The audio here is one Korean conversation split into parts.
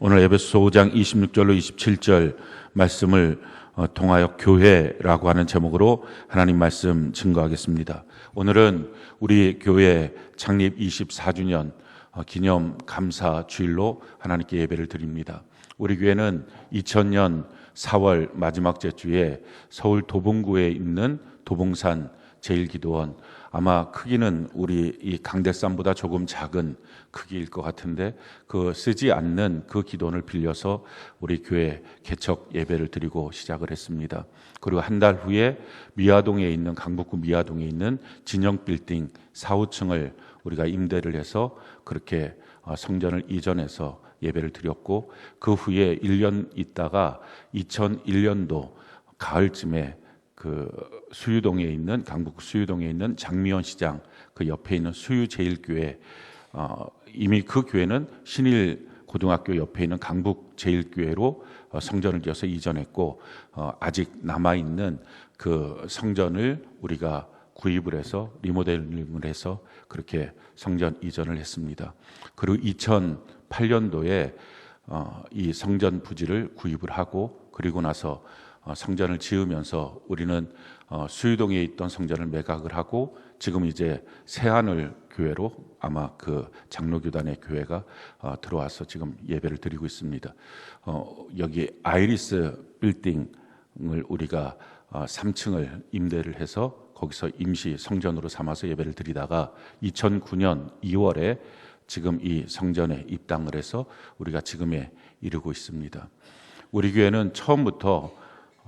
오늘 에베소서 5장 26절로 27절 말씀을 통하여 교회라고 하는 제목으로 하나님 말씀 증거하겠습니다. 오늘은 우리 교회 창립 24주년 기념 감사 주일로 하나님께 예배를 드립니다. 우리 교회는 2000년 4월 마지막 주에 서울 도봉구에 있는 도봉산 제1기도원, 아마 크기는 우리 이 강대산보다 조금 작은 크기일 것 같은데 그 쓰지 않는 그 기도원을 빌려서 우리 교회 개척 예배를 드리고 시작을 했습니다. 그리고 한 달 후에 미아동에 있는 강북구 미아동에 있는 진영 빌딩 4, 5층을 우리가 임대를 해서 그렇게 성전을 이전해서 예배를 드렸고, 그 후에 1년 있다가 2001년도 가을쯤에 그 수유동에 있는 강북 수유동에 있는 장미원 시장 그 옆에 있는 수유제일교회, 이미 그 교회는 신일 고등학교 옆에 있는 강북 제일교회로 성전을 지어서 이전했고, 아직 남아 있는 그 성전을 우리가 구입을 해서 리모델링을 해서 그렇게 성전 이전을 했습니다. 그리고 2008년도에 이 성전 부지를 구입을 하고, 그리고 나서 성전을 지으면서 우리는 수유동에 있던 성전을 매각을 하고, 지금 이제 새하늘 교회로 아마 그 장로교단의 교회가 들어와서 지금 예배를 드리고 있습니다. 여기 아이리스 빌딩을 우리가 3층을 임대를 해서 거기서 임시 성전으로 삼아서 예배를 드리다가 2009년 2월에 지금 이 성전에 입당을 해서 우리가 지금에 이르고 있습니다. 우리 교회는 처음부터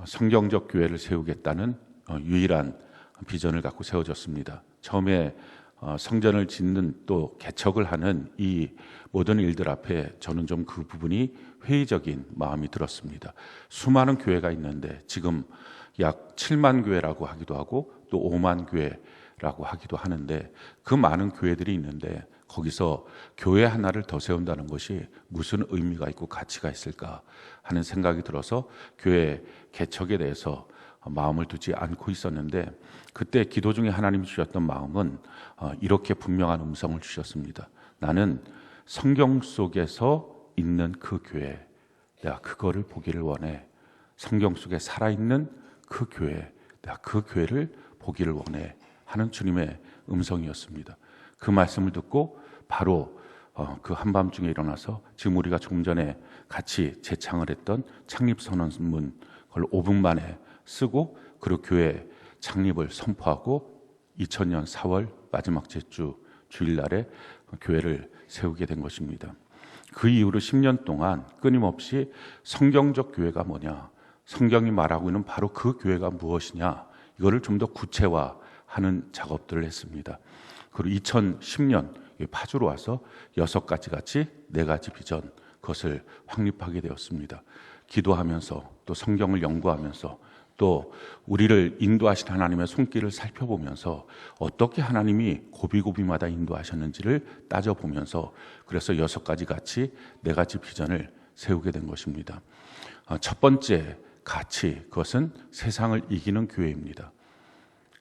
성경적 교회를 세우겠다는 유일한 비전을 갖고 세워졌습니다. 처음에 성전을 짓는 또 개척을 하는 이 모든 일들 앞에 저는 좀 그 부분이 회의적인 마음이 들었습니다. 수많은 교회가 있는데 지금 약 7만 교회라고 하기도 하고 또 5만 교회라고 하기도 하는데, 그 많은 교회들이 있는데 거기서 교회 하나를 더 세운다는 것이 무슨 의미가 있고 가치가 있을까 하는 생각이 들어서 교회 개척에 대해서 마음을 두지 않고 있었는데, 그때 기도 중에 하나님이 주셨던 마음은 이렇게 분명한 음성을 주셨습니다. 나는 성경 속에서 있는 그 교회, 내가 그거를 보기를 원해. 성경 속에 살아있는 그 교회, 내가 그 교회를 보기를 원해 하는 주님의 음성이었습니다. 그 말씀을 듣고 바로 그 한밤중에 일어나서 지금 우리가 조금 전에 같이 재창을 했던 창립선언문 그걸 5분 만에 쓰고, 그리고 교회 창립을 선포하고 2000년 4월 마지막 주 주일날에 교회를 세우게 된 것입니다. 그 이후로 10년 동안 끊임없이 성경적 교회가 뭐냐, 성경이 말하고 있는 바로 그 교회가 무엇이냐, 이거를 좀 더 구체화하는 작업들을 했습니다. 그리고 2010년 파주로 와서 6가지 같이 4가지 비전, 그것을 확립하게 되었습니다. 기도하면서 또 성경을 연구하면서 또 우리를 인도하신 하나님의 손길을 살펴보면서 어떻게 하나님이 고비고비마다 인도하셨는지를 따져보면서, 그래서 6가지 같이 4가지 비전을 세우게 된 것입니다. 첫 번째 가치, 그것은 세상을 이기는 교회입니다.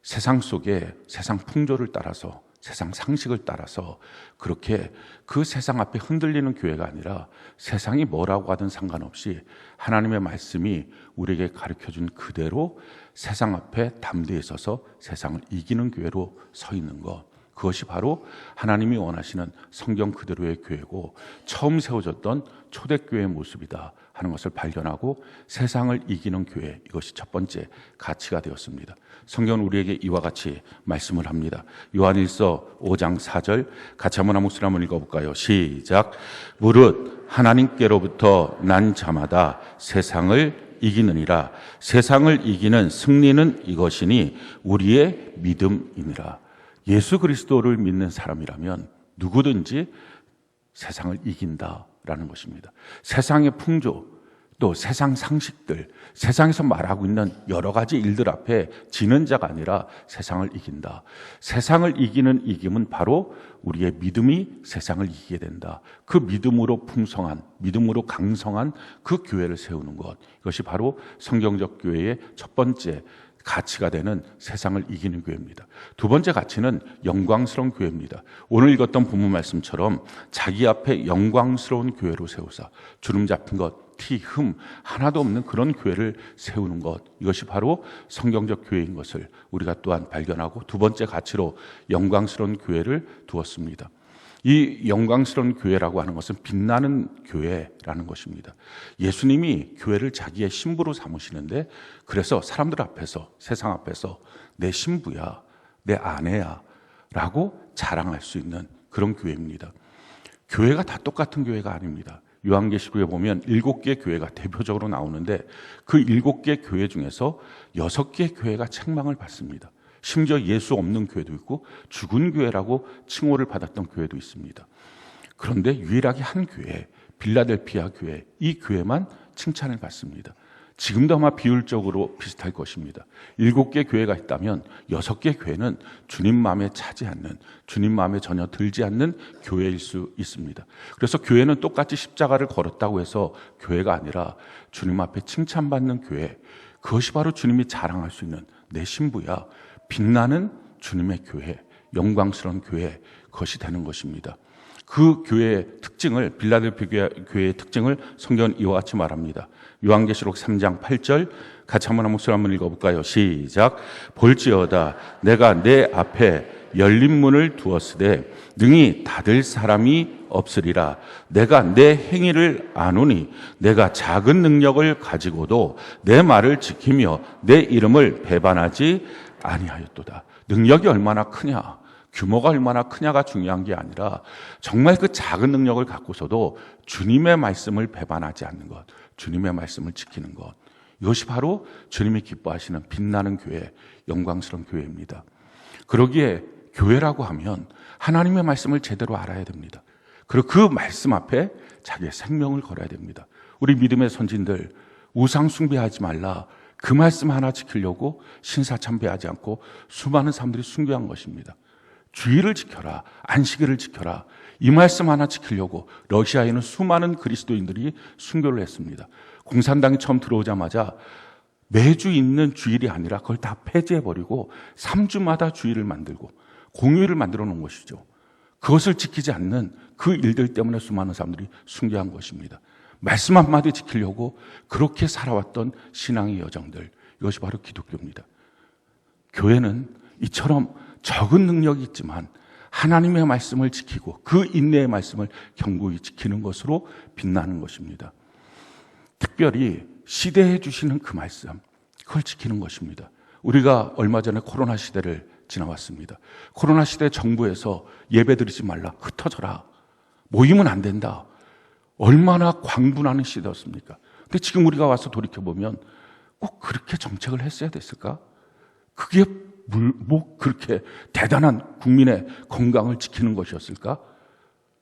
세상 속에 세상 풍조를 따라서, 세상 상식을 따라서 그렇게 그 세상 앞에 흔들리는 교회가 아니라 세상이 뭐라고 하든 상관없이 하나님의 말씀이 우리에게 가르쳐준 그대로 세상 앞에 담대히 서서 세상을 이기는 교회로 서 있는 것, 그것이 바로 하나님이 원하시는 성경 그대로의 교회고 처음 세워졌던 초대교회의 모습이다 하는 것을 발견하고 세상을 이기는 교회, 이것이 첫 번째 가치가 되었습니다. 성경은 우리에게 이와 같이 말씀을 합니다. 요한일서 5장 4절 같이 한번 목소리 한번 읽어볼까요? 시작. 무릇 하나님께로부터 난 자마다 세상을 이기느니라. 세상을 이기는 승리는 이것이니 우리의 믿음이니라. 예수 그리스도를 믿는 사람이라면 누구든지 세상을 이긴다라는 것입니다. 세상의 풍조, 또 세상 상식들, 세상에서 말하고 있는 여러 가지 일들 앞에 지는 자가 아니라 세상을 이긴다. 세상을 이기는 이김은 바로 우리의 믿음이 세상을 이기게 된다. 그 믿음으로 풍성한, 믿음으로 강성한 그 교회를 세우는 것, 이것이 바로 성경적 교회의 첫 번째 가치가 되는 세상을 이기는 교회입니다. 두 번째 가치는 영광스러운 교회입니다. 오늘 읽었던 본문 말씀처럼 자기 앞에 영광스러운 교회로 세우사 주름 잡힌 것, 티, 흠 하나도 없는 그런 교회를 세우는 것, 이것이 바로 성경적 교회인 것을 우리가 또한 발견하고 두 번째 가치로 영광스러운 교회를 두었습니다. 이 영광스러운 교회라고 하는 것은 빛나는 교회라는 것입니다. 예수님이 교회를 자기의 신부로 삼으시는데, 그래서 사람들 앞에서, 세상 앞에서 내 신부야, 내 아내야 라고 자랑할 수 있는 그런 교회입니다. 교회가 다 똑같은 교회가 아닙니다. 요한계시록에 보면 7개의 교회가 대표적으로 나오는데, 그 7개 교회 중에서 6개의 교회가 책망을 받습니다. 심지어 예수 없는 교회도 있고 죽은 교회라고 칭호를 받았던 교회도 있습니다. 그런데 유일하게 한 교회, 빌라델피아 교회, 이 교회만 칭찬을 받습니다. 지금도 아마 비율적으로 비슷할 것입니다. 7개 교회가 있다면 6개 교회는 주님 마음에 차지 않는, 주님 마음에 전혀 들지 않는 교회일 수 있습니다. 그래서 교회는 똑같이 십자가를 걸었다고 해서 교회가 아니라 주님 앞에 칭찬받는 교회, 그것이 바로 주님이 자랑할 수 있는 내 신부야, 빛나는 주님의 교회, 영광스러운 교회, 그것이 되는 것입니다. 그 교회의 특징을, 빌라델피아 교회의 특징을 성경은 이와 같이 말합니다. 요한계시록 3장 8절 같이 한번 목소리 한번 읽어볼까요? 시작. 볼지어다 내가 내 앞에 열린 문을 두었으되 능히 닫을 사람이 없으리라. 내가 내 행위를 아노니 내가 작은 능력을 가지고도 내 말을 지키며 내 이름을 배반하지 아니하였도다. 능력이 얼마나 크냐, 규모가 얼마나 크냐가 중요한 게 아니라 정말 그 작은 능력을 갖고서도 주님의 말씀을 배반하지 않는 것, 주님의 말씀을 지키는 것, 이것이 바로 주님이 기뻐하시는 빛나는 교회, 영광스러운 교회입니다. 그러기에 교회라고 하면 하나님의 말씀을 제대로 알아야 됩니다. 그리고 그 말씀 앞에 자기의 생명을 걸어야 됩니다. 우리 믿음의 선진들, 우상 숭배하지 말라, 그 말씀 하나 지키려고 신사참배하지 않고 수많은 사람들이 순교한 것입니다. 주의를 지켜라, 안식일을 지켜라, 이 말씀 하나 지키려고 러시아에는 수많은 그리스도인들이 순교를 했습니다. 공산당이 처음 들어오자마자 매주 있는 주일이 아니라 그걸 다 폐지해버리고 3주마다 주일을 만들고 공휴일을 만들어 놓은 것이죠. 그것을 지키지 않는 그 일들 때문에 수많은 사람들이 순교한 것입니다. 말씀 한마디 지키려고 그렇게 살아왔던 신앙의 여정들, 이것이 바로 기독교입니다. 교회는 이처럼 적은 능력이 있지만 하나님의 말씀을 지키고 그 인내의 말씀을 견고히 지키는 것으로 빛나는 것입니다. 특별히 시대해 주시는 그 말씀, 그걸 지키는 것입니다. 우리가 얼마 전에 코로나 시대를 지나왔습니다. 코로나 시대 정부에서 예배드리지 말라, 흩어져라, 모이면 안 된다, 얼마나 광분하는 시대였습니까? 근데 지금 우리가 와서 돌이켜보면 꼭 그렇게 정책을 했어야 됐을까? 그게 뭐 그렇게 대단한 국민의 건강을 지키는 것이었을까?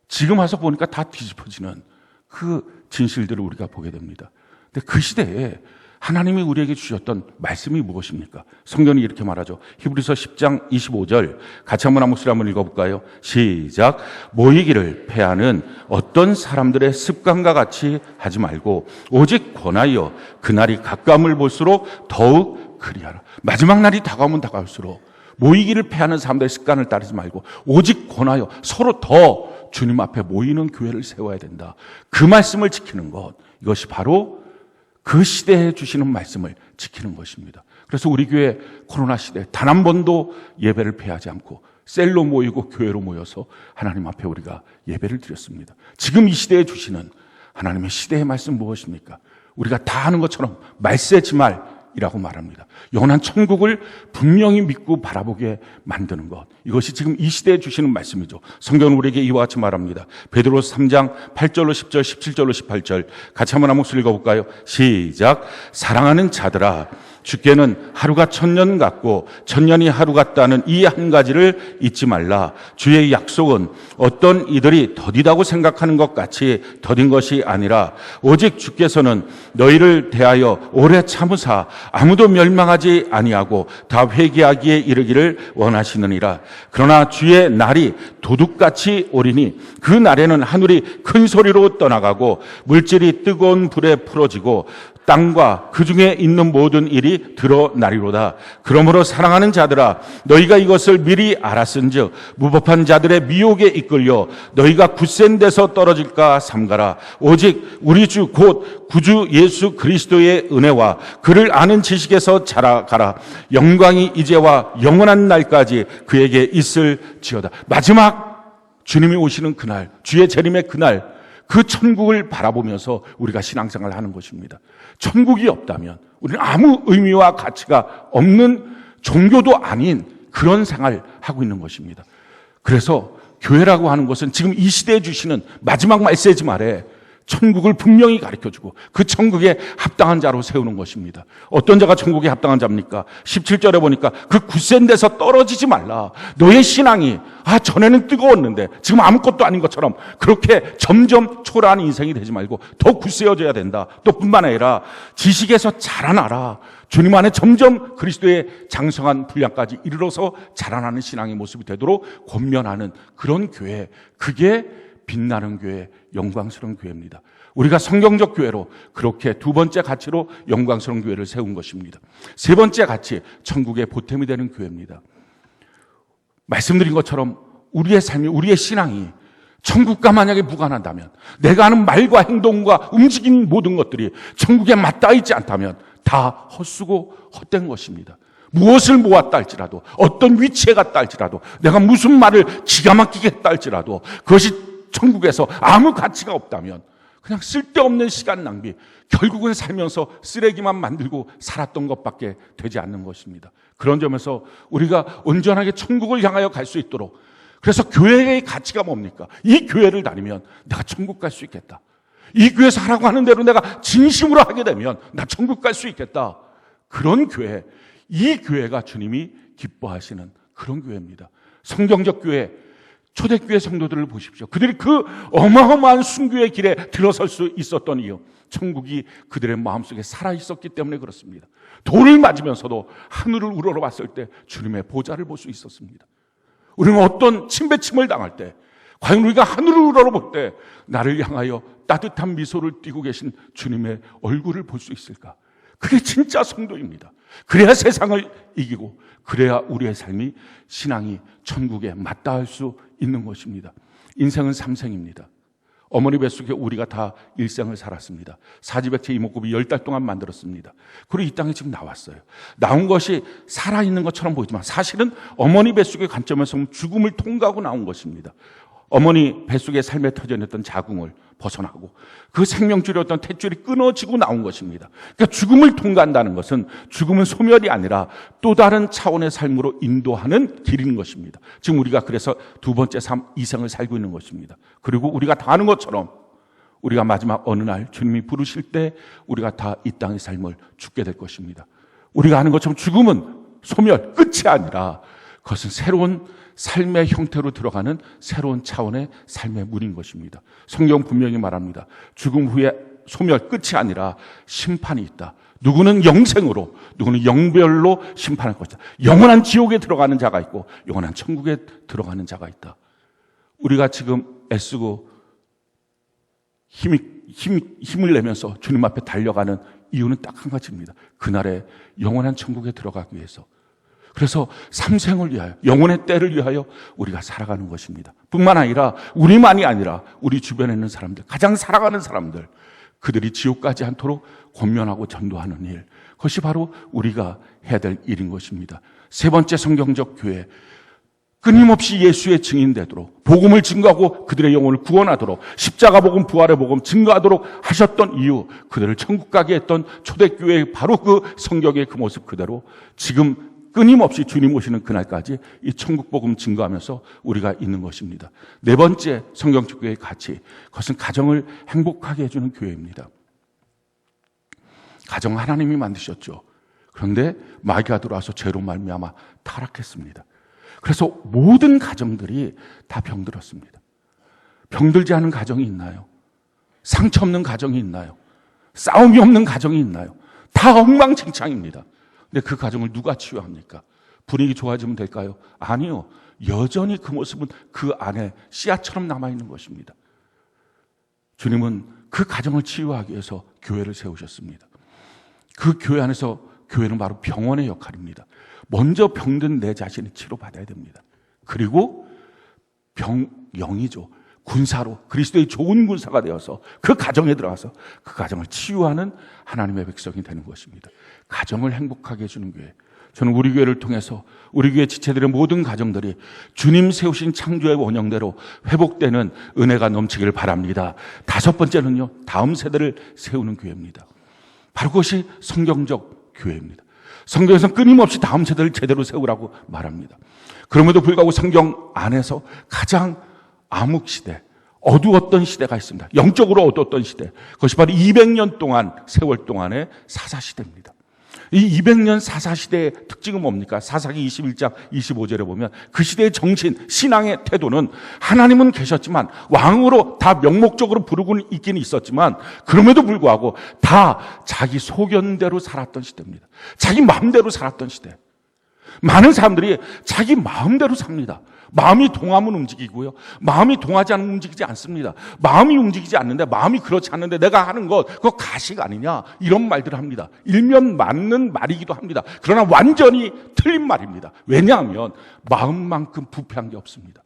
지금 와서 보니까 다 뒤집어지는 그 진실들을 우리가 보게 됩니다. 근데 그 시대에 하나님이 우리에게 주셨던 말씀이 무엇입니까? 성경이 이렇게 말하죠. 히브리서 10장 25절 같이 한번 한 목소리 한번 읽어볼까요? 시작. 모이기를 패하는 어떤 사람들의 습관과 같이 하지 말고 오직 권하여 그날이 가까움을 볼수록 더욱 그리하라. 마지막 날이 다가오면 다가올수록 모이기를 패하는 사람들의 습관을 따르지 말고 오직 권하여 서로 더 주님 앞에 모이는 교회를 세워야 된다. 그 말씀을 지키는 것, 이것이 바로 그 시대에 주시는 말씀을 지키는 것입니다. 그래서 우리 교회 코로나 시대에 단 한 번도 예배를 패하지 않고 셀로 모이고 교회로 모여서 하나님 앞에 우리가 예배를 드렸습니다. 지금 이 시대에 주시는 하나님의 시대의 말씀 무엇입니까? 우리가 다 아는 것처럼 말세지말이라고 말합니다. 영원한 천국을 분명히 믿고 바라보게 만드는 것, 이것이 지금 이 시대에 주시는 말씀이죠. 성경은 우리에게 이와 같이 말합니다. 베드로서 3장 8절로 10절, 17절로 18절 같이 한번 한 목소리 읽어볼까요? 시작. 사랑하는 자들아, 주께는 하루가 1000년 같고 1000년이 하루 같다는 이 한 가지를 잊지 말라. 주의 약속은 어떤 이들이 더디다고 생각하는 것 같이 더딘 것이 아니라 오직 주께서는 너희를 대하여 오래 참으사 아무도 멸망하지 아니하고 다 회개하기에 이르기를 원하시느니라. 그러나 주의 날이 도둑같이 오리니 그 날에는 하늘이 큰 소리로 떠나가고 물질이 뜨거운 불에 풀어지고 땅과 그 중에 있는 모든 일이 드러나리로다. 그러므로 사랑하는 자들아, 너희가 이것을 미리 알았은즉 무법한 자들의 미혹에 이끌려 너희가 굳센 데서 떨어질까 삼가라. 오직 우리 주 곧 구주 예수 그리스도의 은혜와 그를 아는 지식에서 자라가라. 영광이 이제와 영원한 날까지 그에게 있을지어다. 마지막 주님이 오시는 그날, 주의 재림의 그날, 그 천국을 바라보면서 우리가 신앙생활을 하는 것입니다. 천국이 없다면 우리는 아무 의미와 가치가 없는 종교도 아닌 그런 생활을 하고 있는 것입니다. 그래서 교회라고 하는 것은 지금 이 시대에 주시는 마지막 메시지 말에 천국을 분명히 가르쳐주고 그 천국에 합당한 자로 세우는 것입니다. 어떤 자가 천국에 합당한 자입니까? 17절에 보니까 그 굳센 데서 떨어지지 말라. 너의 신앙이 전에는 뜨거웠는데 지금 아무것도 아닌 것처럼 그렇게 점점 초라한 인생이 되지 말고 더 굳세어져야 된다. 또 뿐만 아니라 지식에서 자라나라. 주님 안에 점점 그리스도의 장성한 분량까지 이르러서 자라나는 신앙의 모습이 되도록 권면하는 그런 교회, 그게 빛나는 교회, 영광스러운 교회입니다. 우리가 성경적 교회로 그렇게 두 번째 가치로 영광스러운 교회를 세운 것입니다. 세 번째 가치, 천국의 보탬이 되는 교회입니다. 말씀드린 것처럼 우리의 삶이, 우리의 신앙이 천국과 만약에 무관한다면, 내가 하는 말과 행동과 움직인 모든 것들이 천국에 맞닿아 있지 않다면 다 헛수고 헛된 것입니다. 무엇을 모았다 할지라도, 어떤 위치에 갔다 할지라도, 내가 무슨 말을 기가 막히게 했다 할지라도 그것이 천국에서 아무 가치가 없다면 그냥 쓸데없는 시간 낭비, 결국은 살면서 쓰레기만 만들고 살았던 것밖에 되지 않는 것입니다. 그런 점에서 우리가 온전하게 천국을 향하여 갈 수 있도록, 그래서 교회의 가치가 뭡니까? 이 교회를 다니면 내가 천국 갈 수 있겠다. 이 교회에서 하라고 하는 대로 내가 진심으로 하게 되면 나 천국 갈 수 있겠다. 그런 교회, 이 교회가 주님이 기뻐하시는 그런 교회입니다. 성경적 교회, 초대교회 성도들을 보십시오. 그들이 그 어마어마한 순교의 길에 들어설 수 있었던 이유, 천국이 그들의 마음속에 살아있었기 때문에 그렇습니다. 돌을 맞으면서도 하늘을 우러러봤을 때 주님의 보좌를 볼 수 있었습니다. 우리는 어떤 침배침을 당할 때, 과연 우리가 하늘을 우러러볼 때 나를 향하여 따뜻한 미소를 띠고 계신 주님의 얼굴을 볼 수 있을까? 그게 진짜 성도입니다. 그래야 세상을 이기고, 그래야 우리의 삶이, 신앙이 천국에 맞닿을 수 있는 것입니다. 인생은 3생입니다. 어머니 뱃속에 우리가 다 일생을 살았습니다. 사지백체 이목구비 10달 동안 만들었습니다. 그리고 이 땅에 지금 나왔어요. 나온 것이 살아있는 것처럼 보이지만 사실은 어머니 뱃속의 관점에서 보면 죽음을 통과하고 나온 것입니다. 어머니 뱃속의 삶에 터져냈던 자궁을 벗어나고 그 생명줄이었던 탯줄이 끊어지고 나온 것입니다. 그러니까 죽음을 통과한다는 것은, 죽음은 소멸이 아니라 또 다른 차원의 삶으로 인도하는 길인 것입니다. 지금 우리가 그래서 두 번째 삶, 이생을 살고 있는 것입니다. 그리고 우리가 다 아는 것처럼 우리가 마지막 어느 날 주님이 부르실 때 우리가 다 이 땅의 삶을 죽게 될 것입니다. 우리가 아는 것처럼 죽음은 소멸, 끝이 아니라 그것은 새로운 삶의 형태로 들어가는 새로운 차원의 삶의 문인 것입니다. 성경 분명히 말합니다. 죽음 후에 소멸, 끝이 아니라 심판이 있다. 누구는 영생으로, 누구는 영별로 심판할 것이다. 영원한 지옥에 들어가는 자가 있고 영원한 천국에 들어가는 자가 있다. 우리가 지금 애쓰고 힘을 내면서 주님 앞에 달려가는 이유는 딱 한 가지입니다. 그날의 영원한 천국에 들어가기 위해서. 그래서 삼생을 위하여, 영혼의 때를 위하여 우리가 살아가는 것입니다. 뿐만 아니라 우리만이 아니라 우리 주변에 있는 사람들, 가장 사랑하는 사람들, 그들이 지옥 가지 않도록 권면하고 전도하는 일, 그것이 바로 우리가 해야 될 일인 것입니다. 세 번째 성경적 교회, 끊임없이 예수의 증인되도록, 복음을 증거하고 그들의 영혼을 구원하도록, 십자가 복음, 부활의 복음 증거하도록 하셨던 이유, 그들을 천국 가게 했던 초대교회의 바로 그 성경의 그 모습 그대로 지금 끊임없이 주님 오시는 그날까지 이 천국 복음 증거하면서 우리가 있는 것입니다. 네 번째 성경적 교회의 가치, 그것은 가정을 행복하게 해주는 교회입니다. 가정 하나님이 만드셨죠. 그런데 마귀가 들어와서 죄로 말미암아 타락했습니다. 그래서 모든 가정들이 다 병들었습니다. 병들지 않은 가정이 있나요? 상처 없는 가정이 있나요? 싸움이 없는 가정이 있나요? 다 엉망진창입니다. 근데 그 가정을 누가 치유합니까? 분위기 좋아지면 될까요? 아니요. 여전히 그 모습은 그 안에 씨앗처럼 남아있는 것입니다. 주님은 그 가정을 치유하기 위해서 교회를 세우셨습니다. 그 교회 안에서 교회는 바로 병원의 역할입니다. 먼저 병든 내 자신이 치료받아야 됩니다. 그리고 영이죠. 군사로 그리스도의 좋은 군사가 되어서 그 가정에 들어가서 그 가정을 치유하는 하나님의 백성이 되는 것입니다. 가정을 행복하게 해주는 교회. 저는 우리 교회를 통해서 우리 교회 지체들의 모든 가정들이 주님 세우신 창조의 원형대로 회복되는 은혜가 넘치길 바랍니다. 다섯 번째는요, 다음 세대를 세우는 교회입니다. 바로 그것이 성경적 교회입니다. 성경에서는 끊임없이 다음 세대를 제대로 세우라고 말합니다. 그럼에도 불구하고 성경 안에서 가장 암흑시대, 어두웠던 시대가 있습니다. 영적으로 어두웠던 시대. 그것이 바로 200년 동안, 세월 동안의 사사시대입니다. 이 200년 사사시대의 특징은 뭡니까? 사사기 21장 25절에 보면 그 시대의 정신, 신앙의 태도는 하나님은 계셨지만 왕으로 다 명목적으로 부르고는 있기는 있었지만 그럼에도 불구하고 다 자기 소견대로 살았던 시대입니다. 자기 마음대로 살았던 시대. 많은 사람들이 자기 마음대로 삽니다. 마음이 동하면 움직이고요. 마음이 동하지 않으면 움직이지 않습니다. 마음이 움직이지 않는데, 마음이 그렇지 않는데 내가 하는 것, 그거 가식 아니냐? 이런 말들을 합니다. 일면 맞는 말이기도 합니다. 그러나 완전히 틀린 말입니다. 왜냐하면 마음만큼 부패한 게 없습니다.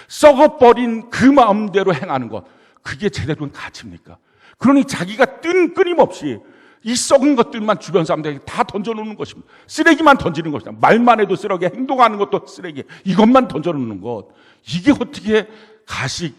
썩어버린 그 마음대로 행하는 것, 그게 제대로 된 가치입니까? 그러니 자기가 끊임없이 이 썩은 것들만 주변 사람들에게 다 던져놓는 것입니다. 쓰레기만 던지는 것입니다. 말만 해도 쓰레기, 행동하는 것도 쓰레기, 이것만 던져놓는 것. 이게 어떻게 가식,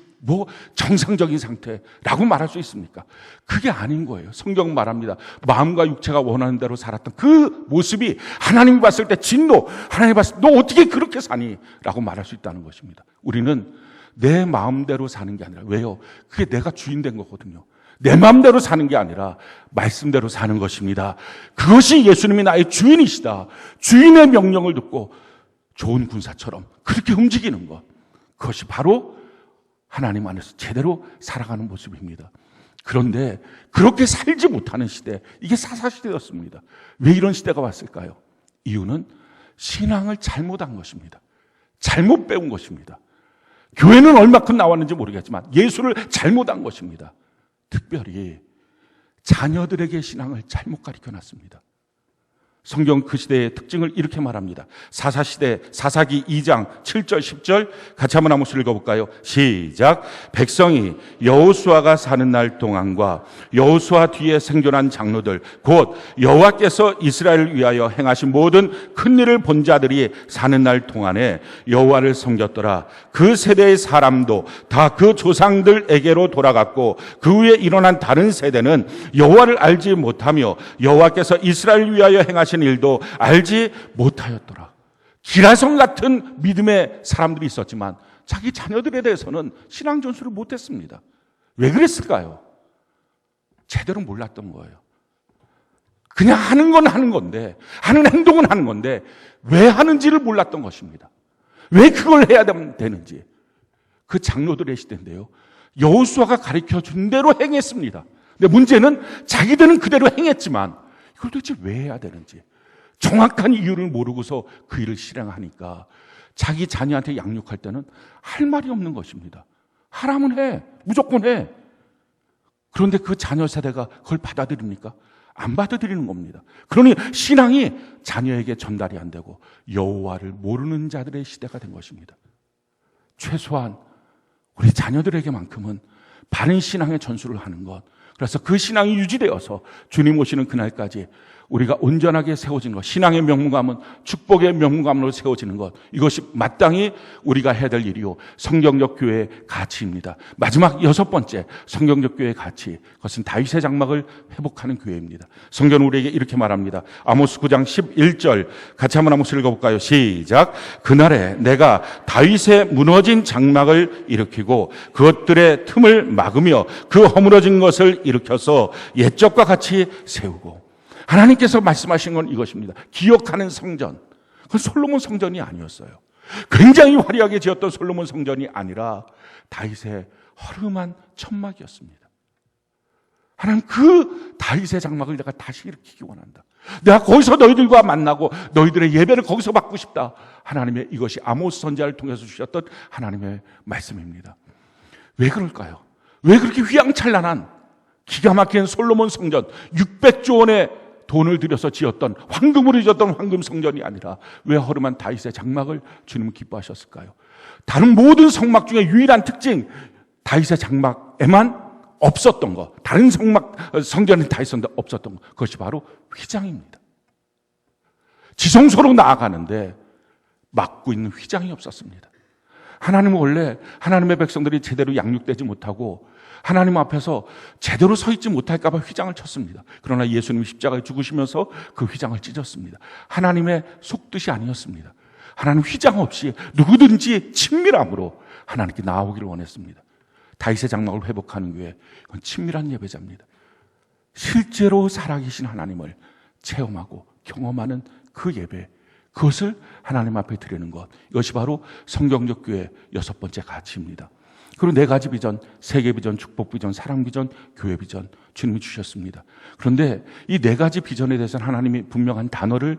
정상적인 상태라고 말할 수 있습니까? 그게 아닌 거예요. 성경 말합니다. 마음과 육체가 원하는 대로 살았던 그 모습이 하나님이 봤을 때 진노, 하나님이 봤을 때 너 어떻게 그렇게 사니? 라고 말할 수 있다는 것입니다. 우리는 내 마음대로 사는 게 아니라, 왜요? 그게 내가 주인 된 거거든요. 내 마음대로 사는 게 아니라 말씀대로 사는 것입니다. 그것이 예수님이 나의 주인이시다. 주인의 명령을 듣고 좋은 군사처럼 그렇게 움직이는 것. 그것이 바로 하나님 안에서 제대로 살아가는 모습입니다. 그런데 그렇게 살지 못하는 시대, 이게 사사시대였습니다. 왜 이런 시대가 왔을까요? 이유는 신앙을 잘못한 것입니다. 잘못 배운 것입니다. 교회는 얼마큼 나왔는지 모르겠지만 예수를 잘못한 것입니다. 특별히 자녀들에게 신앙을 잘못 가르쳐놨습니다. 성경 그 시대의 특징을 이렇게 말합니다. 사사시대, 사사기 2장 7절 10절 같이 한번 한 목소리 읽어볼까요? 시작. 백성이 여호수아가 사는 날 동안과 여호수아 뒤에 생존한 장로들 곧 여호와께서 이스라엘을 위하여 행하신 모든 큰 일을 본 자들이 사는 날 동안에 여호와를 섬겼더라. 그 세대의 사람도 다 그 조상들에게로 돌아갔고 그 후에 일어난 다른 세대는 여호와를 알지 못하며 여호와께서 이스라엘을 위하여 행하신 일도 알지 못하였더라. 기라성 같은 믿음의 사람들이 있었지만 자기 자녀들에 대해서는 신앙 전수를 못했습니다. 왜 그랬을까요? 제대로 몰랐던 거예요. 그냥 하는 건 하는 건데, 하는 행동은 하는 건데 왜 하는지를 몰랐던 것입니다. 왜 그걸 해야 되는지. 그 장로들의 시대인데요, 여호수아가 가르쳐준 대로 행했습니다. 근데 문제는 자기들은 그대로 행했지만 이걸 도대체 왜 해야 되는지 정확한 이유를 모르고서 그 일을 실행하니까 자기 자녀한테 양육할 때는 할 말이 없는 것입니다. 하라면 해. 무조건 해. 그런데 그 자녀 세대가 그걸 받아들입니까? 안 받아들이는 겁니다. 그러니 신앙이 자녀에게 전달이 안 되고 여호와를 모르는 자들의 시대가 된 것입니다. 최소한 우리 자녀들에게만큼은 바른 신앙의 전수를 하는 것, 그래서 그 신앙이 유지되어서 주님 오시는 그날까지 우리가 온전하게 세워진 것, 신앙의 명문감은 축복의 명문감으로 세워지는 것, 이것이 마땅히 우리가 해야 될 일이요 성경적 교회의 가치입니다. 마지막 여섯 번째 성경적 교회의 가치, 그것은 다윗의 장막을 회복하는 교회입니다. 성경은 우리에게 이렇게 말합니다. 아모스 9장 11절 같이 한번 아모스를 읽어볼까요? 시작. 그날에 내가 다윗의 무너진 장막을 일으키고 그것들의 틈을 막으며 그 허물어진 것을 일으켜서 옛적과 같이 세우고. 하나님께서 말씀하신 건 이것입니다. 기억하는 성전. 그건 솔로몬 성전이 아니었어요. 굉장히 화려하게 지었던 솔로몬 성전이 아니라 다윗의 허름한 천막이었습니다. 하나님, 그 다윗의 장막을 내가 다시 일으키기 원한다. 내가 거기서 너희들과 만나고 너희들의 예배를 거기서 받고 싶다. 하나님의, 이것이 아모스 선지자를 통해서 주셨던 하나님의 말씀입니다. 왜 그럴까요? 왜 그렇게 휘황찬란한 기가 막힌 솔로몬 성전, 600조 원의 돈을 들여서 지었던, 황금으로 지었던 황금 성전이 아니라 왜 허름한 다윗의 장막을 주님은 기뻐하셨을까요? 다른 모든 성막 중에 유일한 특징, 다윗의 장막에만 없었던 것, 다른 성전에 다 있었는데 없었던 것, 그것이 바로 휘장입니다. 지성소로 나아가는데 막고 있는 휘장이 없었습니다. 하나님은 원래 하나님의 백성들이 제대로 양육되지 못하고 하나님 앞에서 제대로 서 있지 못할까 봐 휘장을 쳤습니다. 그러나 예수님이 십자가에 죽으시면서 그 휘장을 찢었습니다. 하나님의 속뜻이 아니었습니다. 하나님 휘장 없이 누구든지 친밀함으로 하나님께 나오기를 원했습니다. 다윗의 장막을 회복하는 교회, 그건 친밀한 예배자입니다. 실제로 살아계신 하나님을 체험하고 경험하는 그 예배, 그것을 하나님 앞에 드리는 것, 이것이 바로 성경적 교회의 6번째 가치입니다. 그리고 4가지 비전, 세계 비전, 축복 비전, 사랑 비전, 교회 비전, 주님이 주셨습니다. 그런데 이 4가지 비전에 대해서는 하나님이 분명한 단어를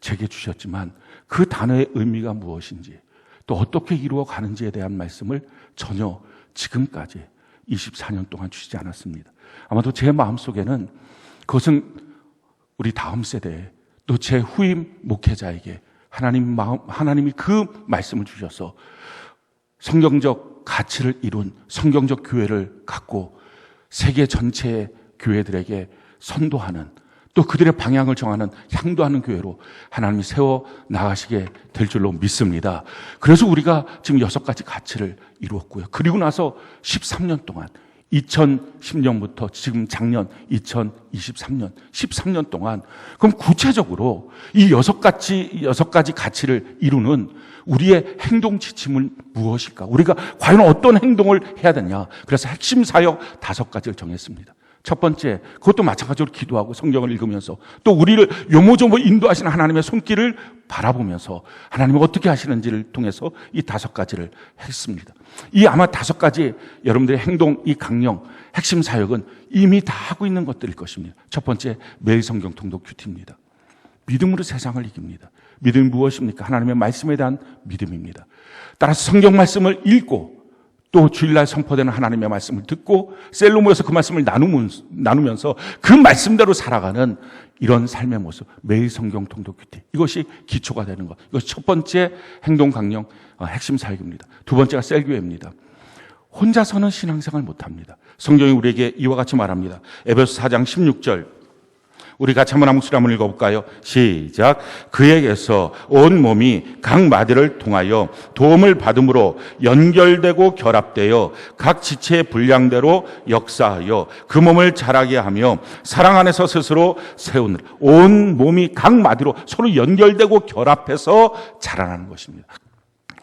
제게 주셨지만 그 단어의 의미가 무엇인지, 또 어떻게 이루어가는지에 대한 말씀을 전혀 지금까지 24년 동안 주시지 않았습니다. 아마도 제 마음속에는 그것은 우리 다음 세대에, 또 제 후임 목회자에게 하나님이 그 말씀을 주셔서 성경적 가치를 이룬 성경적 교회를 갖고 세계 전체의 교회들에게 선도하는, 또 그들의 방향을 정하는, 향도하는 교회로 하나님이 세워 나가시게 될 줄로 믿습니다. 그래서 우리가 지금 6가지 가치를 이루었고요. 그리고 나서 13년 동안, 2010년부터 지금 작년 2023년 13년 동안, 그럼 구체적으로 이 6가지 가치를 이루는 우리의 행동 지침은 무엇일까? 우리가 과연 어떤 행동을 해야 되냐? 그래서 핵심 사역 5가지를 정했습니다. 첫 번째, 그것도 마찬가지로 기도하고 성경을 읽으면서 또 우리를 요모조모 인도하시는 하나님의 손길을 바라보면서 하나님이 어떻게 하시는지를 통해서 이 5가지를 했습니다. 이 아마 5가지 여러분들의 행동, 이 강령, 핵심 사역은 이미 다 하고 있는 것들일 것입니다. 첫 번째, 매일 성경 통독 큐티입니다. 믿음으로 세상을 이깁니다. 믿음이 무엇입니까? 하나님의 말씀에 대한 믿음입니다. 따라서 성경 말씀을 읽고 또 주일날 선포되는 하나님의 말씀을 듣고 셀로 모여서 그 말씀을 나누면서 그 말씀대로 살아가는 이런 삶의 모습, 매일 성경 통독 큐티, 이것이 기초가 되는 것, 이것이 첫 번째 행동 강령, 핵심 사역입니다. 두 번째가 셀교회입니다. 혼자서는 신앙생활 못합니다. 성경이 우리에게 이와 같이 말합니다. 에베소 4장 16절, 우리 같이 한번 목소리 한번 읽어볼까요? 시작. 그에게서 온 몸이 각 마디를 통하여 도움을 받음으로 연결되고 결합되어 각 지체의 분량대로 역사하여 그 몸을 자라게 하며 사랑 안에서 스스로 세우는, 온 몸이 각 마디로 서로 연결되고 결합해서 자라나는 것입니다.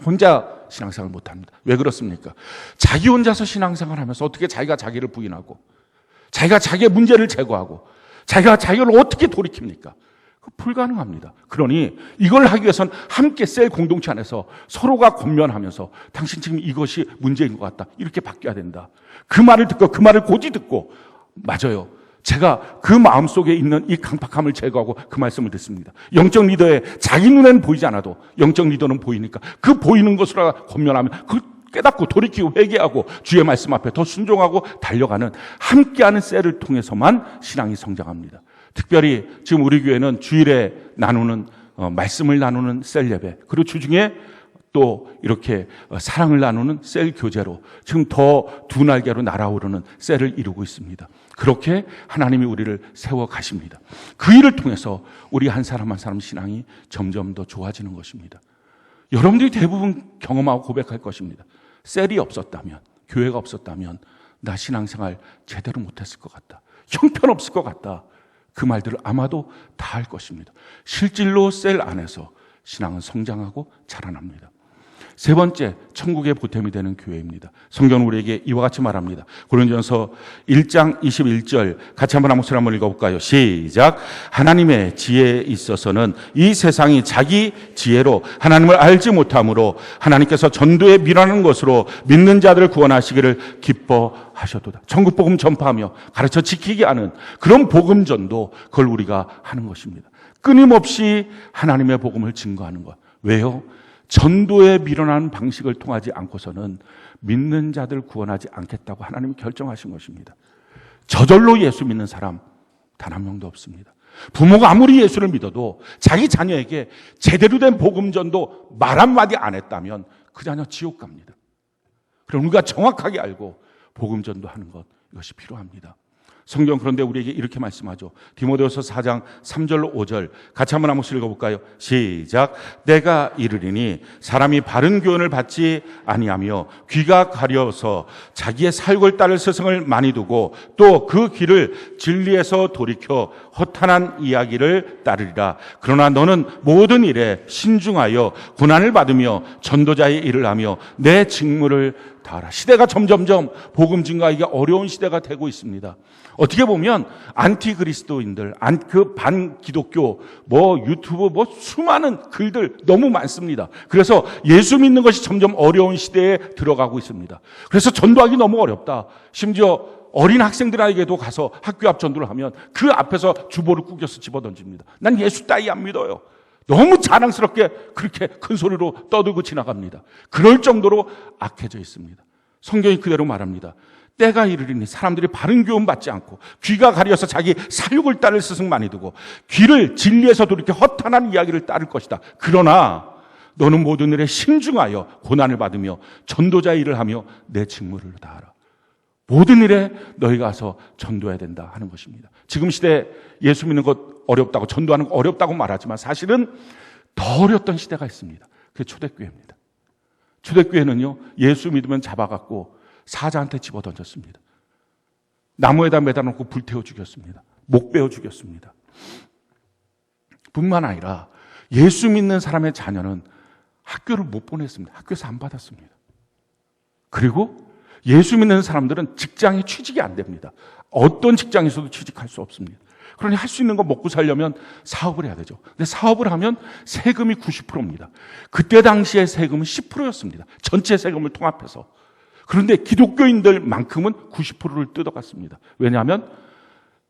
혼자 신앙생활 못합니다. 왜 그렇습니까? 자기 혼자서 신앙생활 하면서 어떻게 자기가 자기를 부인하고 자기가 자기의 문제를 제거하고 자기가 자기를 어떻게 돌이킵니까? 불가능합니다. 그러니 이걸 하기 위해서는 함께 셀 공동체 안에서 서로가 권면하면서 당신 지금 이것이 문제인 것 같다, 이렇게 바뀌어야 된다. 그 말을 듣고 그 말을 고지 듣고, 맞아요, 제가 그 마음속에 있는 이 강팍함을 제거하고 그 말씀을 듣습니다. 영적 리더의 자기 눈에는 보이지 않아도 영적 리더는 보이니까 그 보이는 것으로 권면하면 그 깨닫고 돌이키고 회개하고 주의 말씀 앞에 더 순종하고 달려가는 함께하는 셀을 통해서만 신앙이 성장합니다. 특별히 지금 우리 교회는 주일에 나누는 말씀을 나누는 셀 예배, 그리고 주중에 또 이렇게 사랑을 나누는 셀 교제로 지금 더 두 날개로 날아오르는 셀을 이루고 있습니다. 그렇게 하나님이 우리를 세워 가십니다. 그 일을 통해서 우리 한 사람 한 사람 신앙이 점점 더 좋아지는 것입니다. 여러분들이 대부분 경험하고 고백할 것입니다. 셀이 없었다면, 교회가 없었다면 나 신앙생활 제대로 못했을 것 같다, 형편없을 것 같다, 그 말들을 아마도 다 할 것입니다. 실질로 셀 안에서 신앙은 성장하고 자라납니다. 세 번째, 천국의 보탬이 되는 교회입니다. 성경은 우리에게 이와 같이 말합니다. 고린도전서 1장 21절 같이 한번 한 목소리 한번 읽어볼까요? 시작. 하나님의 지혜에 있어서는 이 세상이 자기 지혜로 하나님을 알지 못함으로 하나님께서 전도에 미련한 것으로 믿는 자들을 구원하시기를 기뻐하셨도다. 전국 복음 전파하며 가르쳐 지키게 하는 그런 복음 전도, 그걸 우리가 하는 것입니다. 끊임없이 하나님의 복음을 증거하는 것. 왜요? 전도에 미련한 방식을 통하지 않고서는 믿는 자들 구원하지 않겠다고 하나님이 결정하신 것입니다. 저절로 예수 믿는 사람 단 한 명도 없습니다. 부모가 아무리 예수를 믿어도 자기 자녀에게 제대로 된 복음전도 말 한마디 안 했다면 그 자녀 지옥 갑니다. 그럼 우리가 정확하게 알고 복음전도 하는 것, 이것이 필요합니다. 성경 그런데 우리에게 이렇게 말씀하죠. 디모데후서 4장 3절 5절 같이 한번 읽어볼까요? 시작. 내가 이르리니 사람이 바른 교훈을 받지 아니하며 귀가 가려서 자기의 살골 따를 스승을 많이 두고 또 그 길을 진리에서 돌이켜 허탄한 이야기를 따르리라. 그러나 너는 모든 일에 신중하여 고난을 받으며 전도자의 일을 하며 내 직무를 다하라. 시대가 점점점 복음 증거하기가 어려운 시대가 되고 있습니다. 어떻게 보면 안티그리스도인들, 그 반기독교, 유튜브, 수많은 글들 너무 많습니다. 그래서 예수 믿는 것이 점점 어려운 시대에 들어가고 있습니다. 그래서 전도하기 너무 어렵다. 심지어 어린 학생들에게도 가서 학교 앞 전도를 하면 그 앞에서 주보를 꾸겨서 집어던집니다. 난 예수 따위 안 믿어요. 너무 자랑스럽게 그렇게 큰 소리로 떠들고 지나갑니다. 그럴 정도로 악해져 있습니다. 성경이 그대로 말합니다. 때가 이르리니 사람들이 바른 교훈 받지 않고 귀가 가려서 자기 살육을 따를 스승 많이 두고 귀를 진리에서 돌이켜 허탄한 이야기를 따를 것이다. 그러나 너는 모든 일에 신중하여 고난을 받으며 전도자의 일을 하며 내 직무를 다하라. 모든 일에 너희가 가서 전도해야 된다 하는 것입니다. 지금 시대에 예수 믿는 것 어렵다고, 전도하는 거 어렵다고 말하지만 사실은 더 어려웠던 시대가 있습니다. 그게 초대교회입니다. 초대교회는요, 예수 믿으면 잡아갖고 사자한테 집어던졌습니다. 나무에다 매달아놓고 불태워 죽였습니다. 목 베어 죽였습니다. 뿐만 아니라 예수 믿는 사람의 자녀는 학교를 못 보냈습니다. 학교에서 안 받았습니다. 그리고 예수 믿는 사람들은 직장에 취직이 안 됩니다. 어떤 직장에서도 취직할 수 없습니다. 그러니 할 수 있는 거 먹고 살려면 사업을 해야 되죠. 근데 사업을 하면 세금이 90%입니다. 그때 당시에 세금은 10%였습니다. 전체 세금을 통합해서. 그런데 기독교인들만큼은 90%를 뜯어갔습니다. 왜냐하면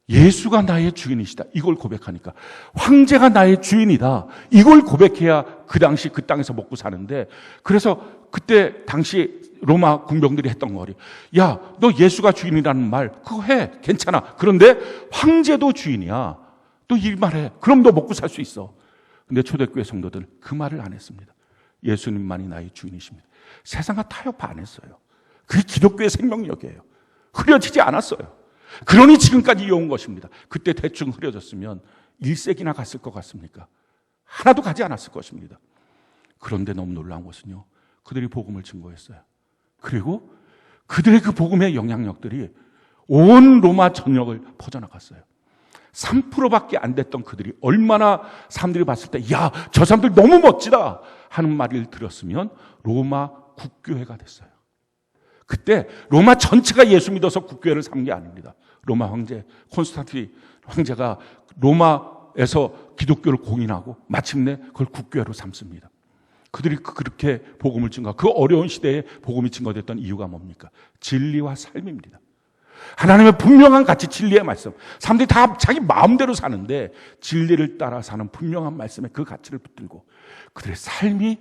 예수가 나의 주인이시다. 이걸 고백하니까. 황제가 나의 주인이다. 이걸 고백해야 그 당시 그 땅에서 먹고 사는데, 그래서 그때 당시 로마 군병들이 했던 거리. 야, 너 예수가 주인이라는 말 그거 해. 괜찮아. 그런데 황제도 주인이야. 또 이 말해. 그럼 너 먹고 살 수 있어. 근데 초대교회 성도들은 그 말을 안 했습니다. 예수님만이 나의 주인이십니다. 세상과 타협 안 했어요. 그게 기독교의 생명력이에요. 흐려지지 않았어요. 그러니 지금까지 이어온 것입니다. 그때 대충 흐려졌으면 1세기나 갔을 것 같습니까? 하나도 가지 않았을 것입니다. 그런데 너무 놀라운 것은요, 그들이 복음을 증거했어요. 그리고 그들의 그 복음의 영향력들이 온 로마 전역을 퍼져나갔어요. 3%밖에 안 됐던 그들이 얼마나 사람들이 봤을 때, 야, 저 사람들 너무 멋지다 하는 말을 들었으면 로마 국교회가 됐어요. 그때 로마 전체가 예수 믿어서 국교회를 삼은 게 아닙니다. 로마 황제 콘스탄틴 황제가 로마에서 기독교를 공인하고 마침내 그걸 국교회로 삼습니다. 그들이 그렇게 복음을 증거하고 그 어려운 시대에 복음이 증거됐던 이유가 뭡니까? 진리와 삶입니다. 하나님의 분명한 가치, 진리의 말씀. 사람들이 다 자기 마음대로 사는데 진리를 따라 사는 분명한 말씀에 그 가치를 붙들고 그들의 삶이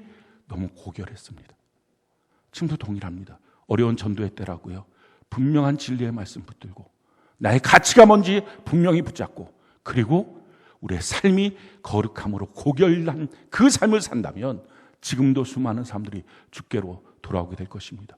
너무 고결했습니다. 지금도 동일합니다. 어려운 전도의 때라고요. 분명한 진리의 말씀 붙들고 나의 가치가 뭔지 분명히 붙잡고 그리고 우리의 삶이 거룩함으로 고결한 그 삶을 산다면 지금도 수많은 사람들이 주께로 돌아오게 될 것입니다.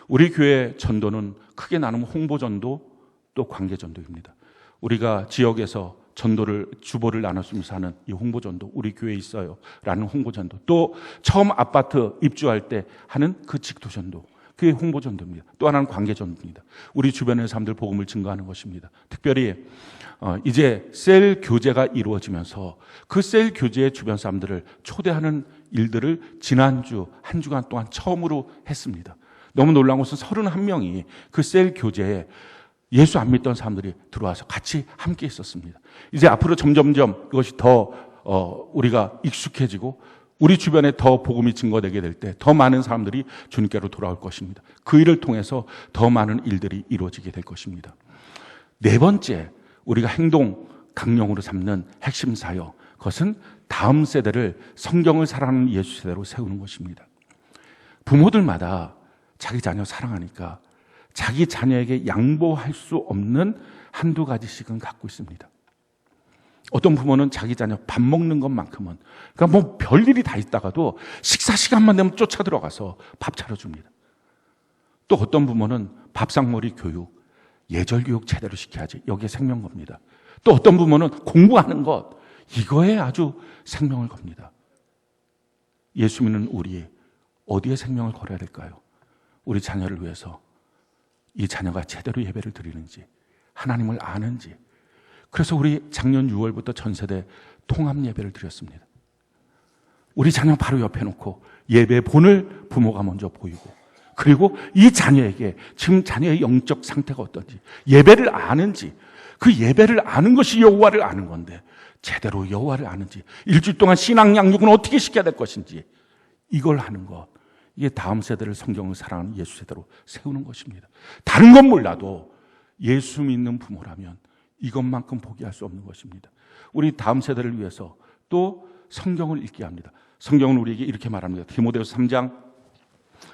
우리 교회 전도는 크게 나누면 홍보전도 또 관계전도입니다. 우리가 지역에서 전도를 주보를 나눠주면서 하는 이 홍보전도 우리 교회에 있어요 라는 홍보전도, 또 처음 아파트 입주할 때 하는 그 직도전도, 그게 홍보전도입니다. 또 하나는 관계전도입니다. 우리 주변의 사람들 복음을 증거하는 것입니다. 특별히 이제 셀 교제가 이루어지면서 그 셀 교제의 주변 사람들을 초대하는 일들을 지난주 한 주간 동안 처음으로 했습니다. 너무 놀라운 것은 31명이 그 셀 교제에 예수 안 믿던 사람들이 들어와서 같이 함께 있었습니다. 이제 앞으로 점점점 이것이 더 우리가 익숙해지고 우리 주변에 더 복음이 증거되게 될 때 더 많은 사람들이 주님께로 돌아올 것입니다. 그 일을 통해서 더 많은 일들이 이루어지게 될 것입니다. 네 번째, 우리가 행동 강령으로 삼는 핵심 사역, 그것은 다음 세대를 성경을 사랑하는 예수 세대로 세우는 것입니다. 부모들마다 자기 자녀 사랑하니까 자기 자녀에게 양보할 수 없는 한두 가지씩은 갖고 있습니다. 어떤 부모는 자기 자녀 밥 먹는 것만큼은, 그러니까 뭐 별일이 다 있다가도 식사 시간만 되면 쫓아 들어가서 밥 차려줍니다. 또 어떤 부모는 밥상머리 교육, 예절 교육 제대로 시켜야지, 여기에 생명 겁니다. 또 어떤 부모는 공부하는 것, 이거에 아주 생명을 겁니다. 예수 믿는 우리 어디에 생명을 걸어야 될까요? 우리 자녀를 위해서 이 자녀가 제대로 예배를 드리는지, 하나님을 아는지. 그래서 우리 작년 6월부터 전세대 통합 예배를 드렸습니다. 우리 자녀 바로 옆에 놓고 예배 본을 부모가 먼저 보이고, 그리고 이 자녀에게 지금 자녀의 영적 상태가 어떤지, 예배를 아는지, 그 예배를 아는 것이 여호와를 아는 건데 제대로 여호와를 아는지, 일주일 동안 신앙 양육은 어떻게 시켜야 될 것인지, 이걸 하는 것, 이게 다음 세대를 성경을 사랑하는 예수 세대로 세우는 것입니다. 다른 건 몰라도 예수 믿는 부모라면 이것만큼 포기할 수 없는 것입니다. 우리 다음 세대를 위해서 또 성경을 읽게 합니다. 성경은 우리에게 이렇게 말합니다. 디모데후서 3장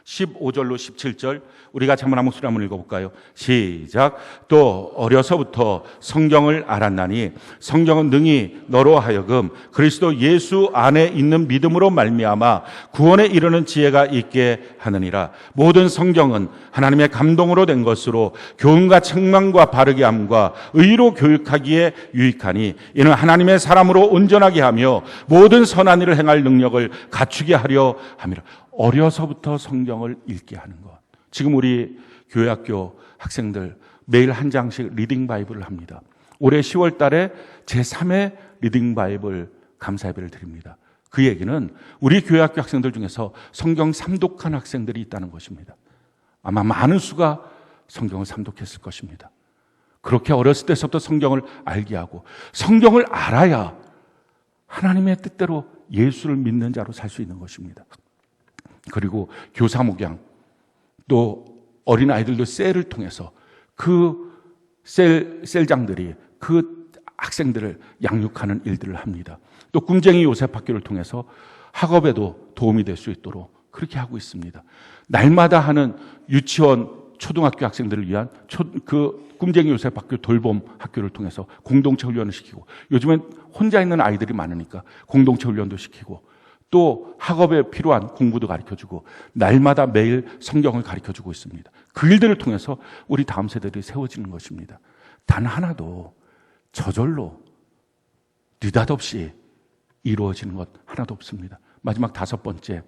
15절로 17절, 우리 같이 한번 목소리 한번 읽어볼까요? 시작. 또 어려서부터 성경을 알았나니 성경은 능히 너로 하여금 그리스도 예수 안에 있는 믿음으로 말미암아 구원에 이르는 지혜가 있게 하느니라. 모든 성경은 하나님의 감동으로 된 것으로 교훈과 책망과 바르게 함과 의로 교육하기에 유익하니 이는 하나님의 사람으로 온전하게 하며 모든 선한 일을 행할 능력을 갖추게 하려 함이라. 어려서부터 성경을 읽게 하는 것. 지금 우리 교회학교 학생들 매일 한 장씩 리딩 바이블을 합니다. 올해 10월 달에 제3회 리딩 바이블 감사 예배를 드립니다. 그 얘기는 우리 교회학교 학생들 중에서 성경 삼독한 학생들이 있다는 것입니다. 아마 많은 수가 성경을 삼독했을 것입니다. 그렇게 어렸을 때부터 성경을 알게 하고, 성경을 알아야 하나님의 뜻대로 예수를 믿는 자로 살 수 있는 것입니다. 그리고 교사 목양, 또 어린아이들도 셀을 통해서 그 셀장들이 그 학생들을 양육하는 일들을 합니다. 또 꿈쟁이 요셉 학교를 통해서 학업에도 도움이 될 수 있도록 그렇게 하고 있습니다. 날마다 하는 유치원 초등학교 학생들을 위한 그 꿈쟁이 요셉 학교 돌봄 학교를 통해서 공동체 훈련을 시키고, 요즘엔 혼자 있는 아이들이 많으니까 공동체 훈련도 시키고, 또 학업에 필요한 공부도 가르쳐주고, 날마다 매일 성경을 가르쳐주고 있습니다. 그 일들을 통해서 우리 다음 세대들이 세워지는 것입니다. 단 하나도 저절로 느닷없이 이루어지는 것 하나도 없습니다. 마지막 5번째,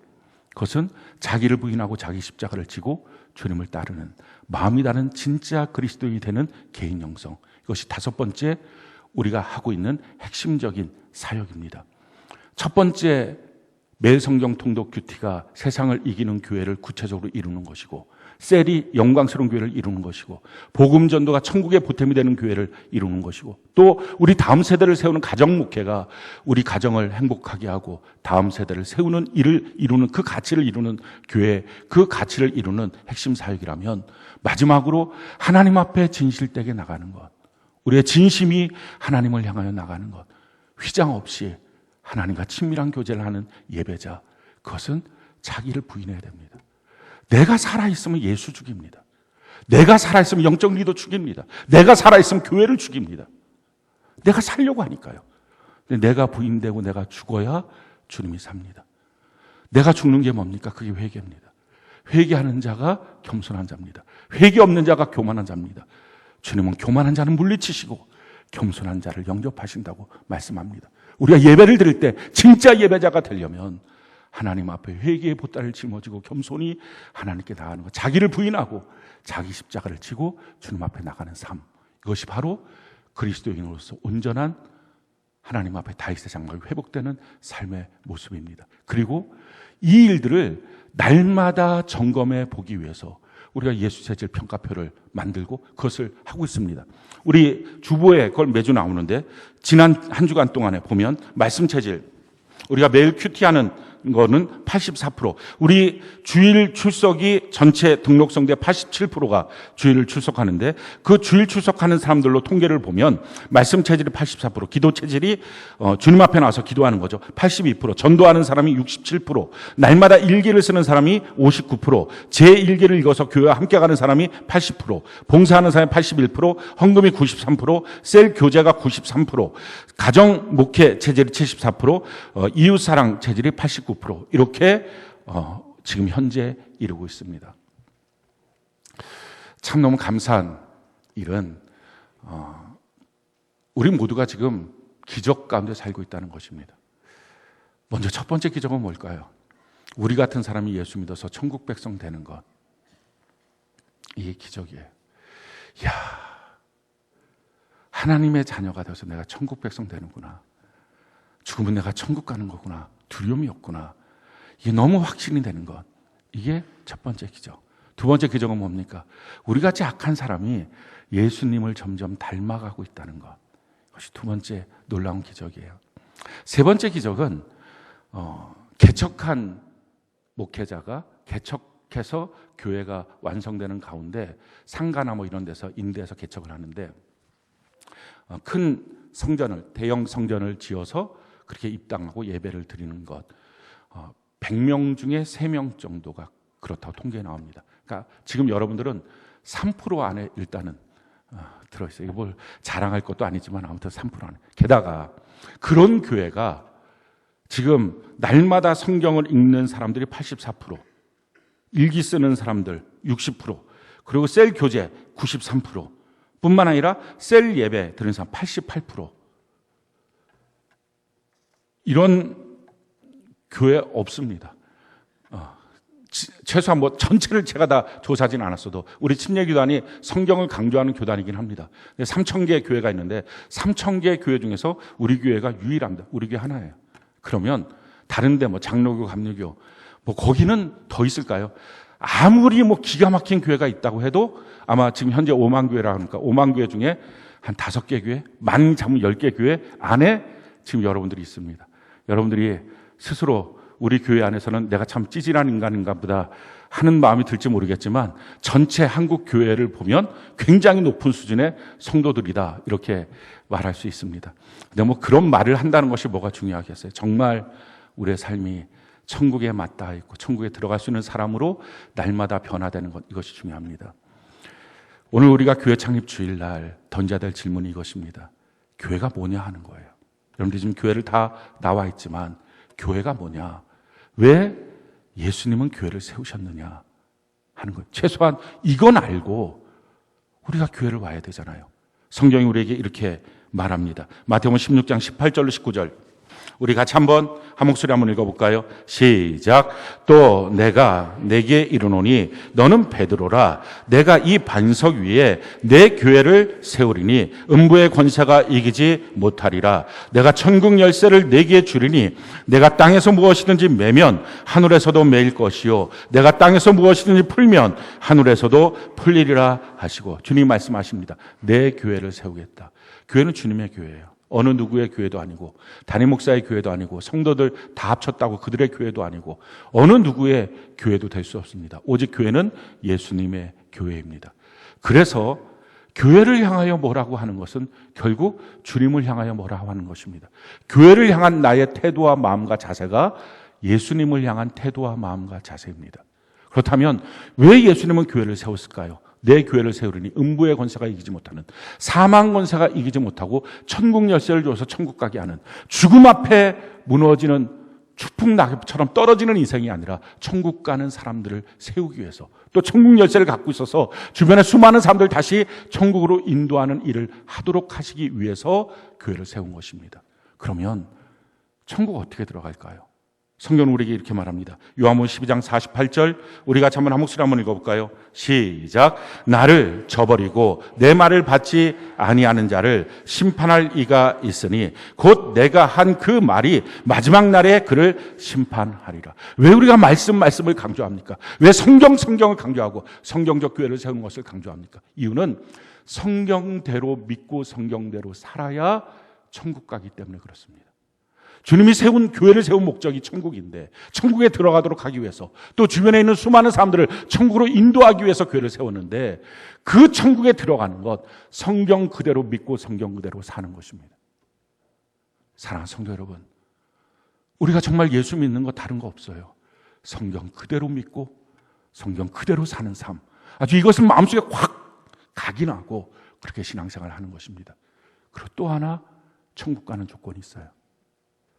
그것은 자기를 부인하고 자기 십자가를 지고 주님을 따르는, 마음이 다른 진짜 그리스도인이 되는 개인 형성. 이것이 5번째 우리가 하고 있는 핵심적인 사역입니다. 첫 번째, 매일 성경 통독 큐티가 세상을 이기는 교회를 구체적으로 이루는 것이고, 셀이 영광스러운 교회를 이루는 것이고, 복음 전도가 천국의 보탬이 되는 교회를 이루는 것이고, 또 우리 다음 세대를 세우는 가정 목회가 우리 가정을 행복하게 하고 다음 세대를 세우는 일을 이루는, 그 가치를 이루는 교회, 그 가치를 이루는 핵심 사역이라면, 마지막으로 하나님 앞에 진실되게 나가는 것, 우리의 진심이 하나님을 향하여 나가는 것, 휘장 없이 하나님과 친밀한 교제를 하는 예배자, 그것은 자기를 부인해야 됩니다. 내가 살아있으면 예수 죽입니다. 내가 살아있으면 영적 리더 죽입니다. 내가 살아있으면 교회를 죽입니다. 내가 살려고 하니까요. 근데 내가 부인되고 내가 죽어야 주님이 삽니다. 내가 죽는 게 뭡니까? 그게 회개입니다. 회개하는 자가 겸손한 자입니다. 회개 없는 자가 교만한 자입니다. 주님은 교만한 자는 물리치시고 겸손한 자를 영접하신다고 말씀합니다. 우리가 예배를 드릴 때 진짜 예배자가 되려면 하나님 앞에 회개의 보따리를 짊어지고 겸손히 하나님께 나가는 것, 자기를 부인하고 자기 십자가를 지고 주님 앞에 나가는 삶, 이것이 바로 그리스도인으로서 온전한 하나님 앞에 다윗의 장막이 회복되는 삶의 모습입니다. 그리고 이 일들을 날마다 점검해 보기 위해서 우리가 예수 체질 평가표를 만들고 그것을 하고 있습니다. 우리 주보에 그걸 매주 나오는데, 지난 한 주간 동안에 보면 말씀 체질, 우리가 매일 큐티하는 거는 84%. 우리 주일 출석이 전체 등록성대 87%가 주일을 출석하는데 그 주일 출석하는 사람들로 통계를 보면 말씀 체질이 84%, 기도 체질이 주님 앞에 나와서 기도하는 거죠. 82%, 전도하는 사람이 67%, 날마다 일기를 쓰는 사람이 59%, 제1기를 읽어서 교회와 함께 가는 사람이 80%, 봉사하는 사람이 81%, 헌금이 93%, 셀 교제가 93%, 가정 목회 체질이 74%, 이웃사랑 체질이 89%, 이렇게 지금 현재 이루고 있습니다. 참 너무 감사한 일은 우리 모두가 지금 기적 가운데 살고 있다는 것입니다. 먼저 첫 번째 기적은 뭘까요? 우리 같은 사람이 예수 믿어서 천국 백성 되는 것. 이게 기적이에요. 이야, 하나님의 자녀가 돼서 내가 천국 백성 되는구나. 죽으면 내가 천국 가는 거구나. 두려움이 없구나. 이게 너무 확신이 되는 것. 이게 첫 번째 기적. 두 번째 기적은 뭡니까? 우리같이 악한 사람이 예수님을 점점 닮아가고 있다는 것. 이것이 두 번째 놀라운 기적이에요. 세 번째 기적은 개척한 목회자가 개척해서 교회가 완성되는 가운데 상가나 뭐 이런 데서 임대해서 개척을 하는데 큰 성전을, 대형 성전을 지어서 그렇게 입당하고 예배를 드리는 것. 100명 중에 3명 정도가 그렇다고 통계에 나옵니다. 그러니까 지금 여러분들은 3% 안에 일단은 들어있어요. 이거 뭘 자랑할 것도 아니지만 아무튼 3% 안에. 게다가 그런 교회가 지금 날마다 성경을 읽는 사람들이 84%, 일기 쓰는 사람들 60%, 그리고 셀 교제 93%, 뿐만 아니라 셀 예배 드리는 사람 88%. 이런 교회 없습니다. 최소한 뭐 전체를 제가 다 조사하진 않았어도 우리 침례교단이 성경을 강조하는 교단이긴 합니다. 3,000개 교회가 있는데 3,000개 교회 중에서 우리 교회가 유일합니다. 우리 교회 하나예요. 그러면 다른데 뭐 장로교, 감리교 뭐 거기는 더 있을까요? 아무리 뭐 기가 막힌 교회가 있다고 해도 아마 지금 현재 5만 교회라 하니까 5만 교회 중에 한 5개 교회, 많이 잡으면 10개 교회 안에 지금 여러분들이 있습니다. 여러분들이 스스로 우리 교회 안에서는 내가 참 찌질한 인간인가 보다 하는 마음이 들지 모르겠지만 전체 한국 교회를 보면 굉장히 높은 수준의 성도들이다 이렇게 말할 수 있습니다. 근데 뭐 그런 말을 한다는 것이 뭐가 중요하겠어요? 정말 우리의 삶이 천국에 맞닿아 있고 천국에 들어갈 수 있는 사람으로 날마다 변화되는 것, 이것이 중요합니다. 오늘 우리가 교회 창립 주일날 던져야 될 질문이 이것입니다. 교회가 뭐냐 하는 거예요. 여러분들이 지금 교회를 다 나와 있지만 교회가 뭐냐? 왜 예수님은 교회를 세우셨느냐 하는 것. 최소한 이건 알고 우리가 교회를 와야 되잖아요. 성경이 우리에게 이렇게 말합니다. 마태복음 16장 18절로 19절. 우리 같이 한 목소리 한번 읽어볼까요? 시작. 또 내가 내게 이르노니 너는 베드로라. 내가 이 반석 위에 내 교회를 세우리니 음부의 권세가 이기지 못하리라. 내가 천국 열쇠를 내게 주리니 내가 땅에서 무엇이든지 매면 하늘에서도 매일 것이요 내가 땅에서 무엇이든지 풀면 하늘에서도 풀리리라 하시고 주님 말씀하십니다. 내 교회를 세우겠다. 교회는 주님의 교회예요. 어느 누구의 교회도 아니고 담임 목사의 교회도 아니고 성도들 다 합쳤다고 그들의 교회도 아니고 어느 누구의 교회도 될 수 없습니다. 오직 교회는 예수님의 교회입니다. 그래서 교회를 향하여 뭐라고 하는 것은 결국 주님을 향하여 뭐라고 하는 것입니다. 교회를 향한 나의 태도와 마음과 자세가 예수님을 향한 태도와 마음과 자세입니다. 그렇다면 왜 예수님은 교회를 세웠을까요? 내 교회를 세우리니 음부의 권세가 이기지 못하는, 사망 권세가 이기지 못하고 천국 열쇠를 줘서 천국 가게 하는, 죽음 앞에 무너지는 추풍 낙엽처럼 떨어지는 인생이 아니라 천국 가는 사람들을 세우기 위해서, 또 천국 열쇠를 갖고 있어서 주변에 수많은 사람들 다시 천국으로 인도하는 일을 하도록 하시기 위해서 교회를 세운 것입니다. 그러면 천국 어떻게 들어갈까요? 성경은 우리에게 이렇게 말합니다. 요한복음 12장 48절 우리 같이 한번 한 목소리 한번 읽어볼까요? 시작. 나를 저버리고 내 말을 받지 아니하는 자를 심판할 이가 있으니 곧 내가 한 그 말이 마지막 날에 그를 심판하리라. 왜 우리가 말씀을 강조합니까? 왜 성경을 강조하고 성경적 교회를 세운 것을 강조합니까? 이유는 성경대로 믿고 성경대로 살아야 천국 가기 때문에 그렇습니다. 주님이 세운 교회를 세운 목적이 천국인데 천국에 들어가도록 하기 위해서 또 주변에 있는 수많은 사람들을 천국으로 인도하기 위해서 교회를 세웠는데 그 천국에 들어가는 것 성경 그대로 믿고 성경 그대로 사는 것입니다. 사랑하는 성도 여러분, 우리가 정말 예수 믿는 거 다른 거 없어요. 성경 그대로 믿고 성경 그대로 사는 삶, 아주 이것은 마음속에 확 각인하고 그렇게 신앙생활을 하는 것입니다. 그리고 또 하나 천국 가는 조건이 있어요.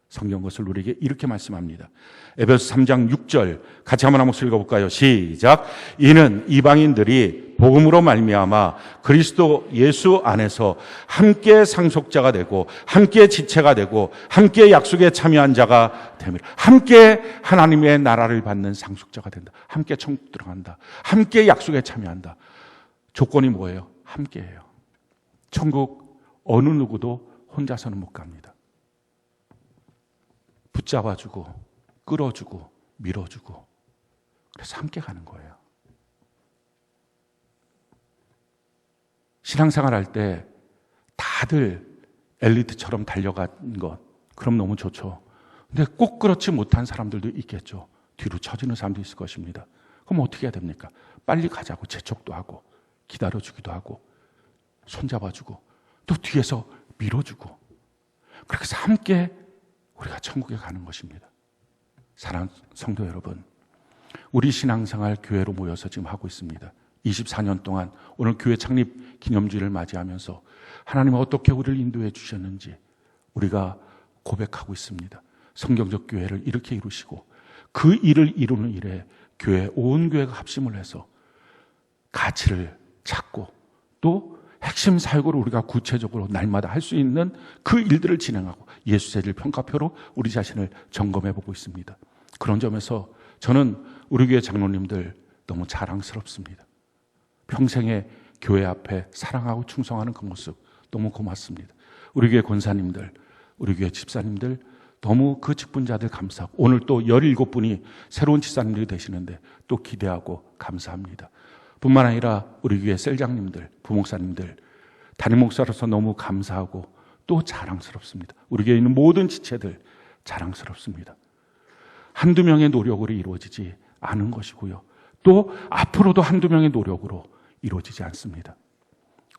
성경 것을 우리에게 이렇게 말씀합니다. 에베소 3장 6절 같이 한번 목소리 읽어볼까요? 시작. 이는 이방인들이 복음으로 말미암아 그리스도 예수 안에서 함께 상속자가 되고 함께 지체가 되고 함께 약속에 참여한 자가 됩니다. 함께 하나님의 나라를 받는 상속자가 된다. 함께 천국 들어간다. 함께 약속에 참여한다. 조건이 뭐예요? 함께해요. 천국 어느 누구도 혼자서는 못 갑니다. 붙잡아주고 끌어주고 밀어주고 그래서 함께 가는 거예요. 신앙생활 할 때 다들 엘리트처럼 달려간 것 그럼 너무 좋죠. 근데 꼭 그렇지 못한 사람들도 있겠죠. 뒤로 처지는 사람도 있을 것입니다. 그럼 어떻게 해야 됩니까? 빨리 가자고 재촉도 하고 기다려주기도 하고 손잡아주고 또 뒤에서 밀어주고 그렇게 해서 함께 우리가 천국에 가는 것입니다. 사랑하는 성도 여러분, 우리 신앙생활 교회로 모여서 지금 하고 있습니다. 24년 동안 오늘 교회 창립 기념주일을 맞이하면서 하나님은 어떻게 우리를 인도해 주셨는지 우리가 고백하고 있습니다. 성경적 교회를 이렇게 이루시고 그 일을 이루는 일에 교회 온 교회가 합심을 해서 가치를 찾고 또 핵심 사역으로 우리가 구체적으로 날마다 할 수 있는 그 일들을 진행하고 예수제일 평가표로 우리 자신을 점검해 보고 있습니다. 그런 점에서 저는 우리 교회 장로님들 너무 자랑스럽습니다. 평생에 교회 앞에 사랑하고 충성하는 그 모습 너무 고맙습니다. 우리 교회 권사님들, 우리 교회 집사님들 너무 그 직분자들 감사하고 오늘 또 17분이 새로운 집사님들이 되시는데 또 기대하고 감사합니다. 뿐만 아니라 우리 교회 셀장님들, 부목사님들, 담임 목사로서 너무 감사하고 또 자랑스럽습니다. 우리 교회에 있는 모든 지체들 자랑스럽습니다. 한두 명의 노력으로 이루어지지 않은 것이고요. 또 앞으로도 한두 명의 노력으로 이루어지지 않습니다.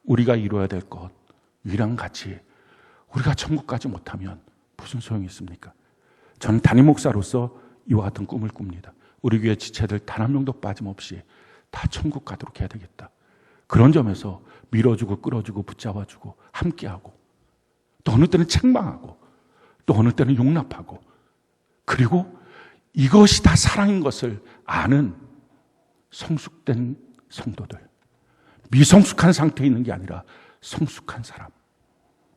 우리가 이루어야 될 것, 유일한 가치, 우리가 천국 가지 못하면 무슨 소용이 있습니까? 저는 담임 목사로서 이와 같은 꿈을 꿉니다. 우리 교회 지체들 단 한 명도 빠짐없이 다 천국 가도록 해야 되겠다. 그런 점에서 밀어주고 끌어주고 붙잡아주고 함께하고 또 어느 때는 책망하고 또 어느 때는 용납하고 그리고 이것이 다 사랑인 것을 아는 성숙된 성도들, 미성숙한 상태에 있는 게 아니라 성숙한 사람,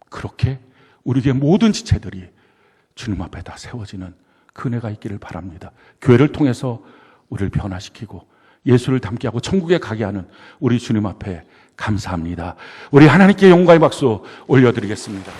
그렇게 우리 교회 모든 지체들이 주님 앞에 다 세워지는 그 은혜가 있기를 바랍니다. 교회를 통해서 우리를 변화시키고 예수를 닮게 하고 천국에 가게 하는 우리 주님 앞에 감사합니다. 우리 하나님께 영광의 박수 올려드리겠습니다.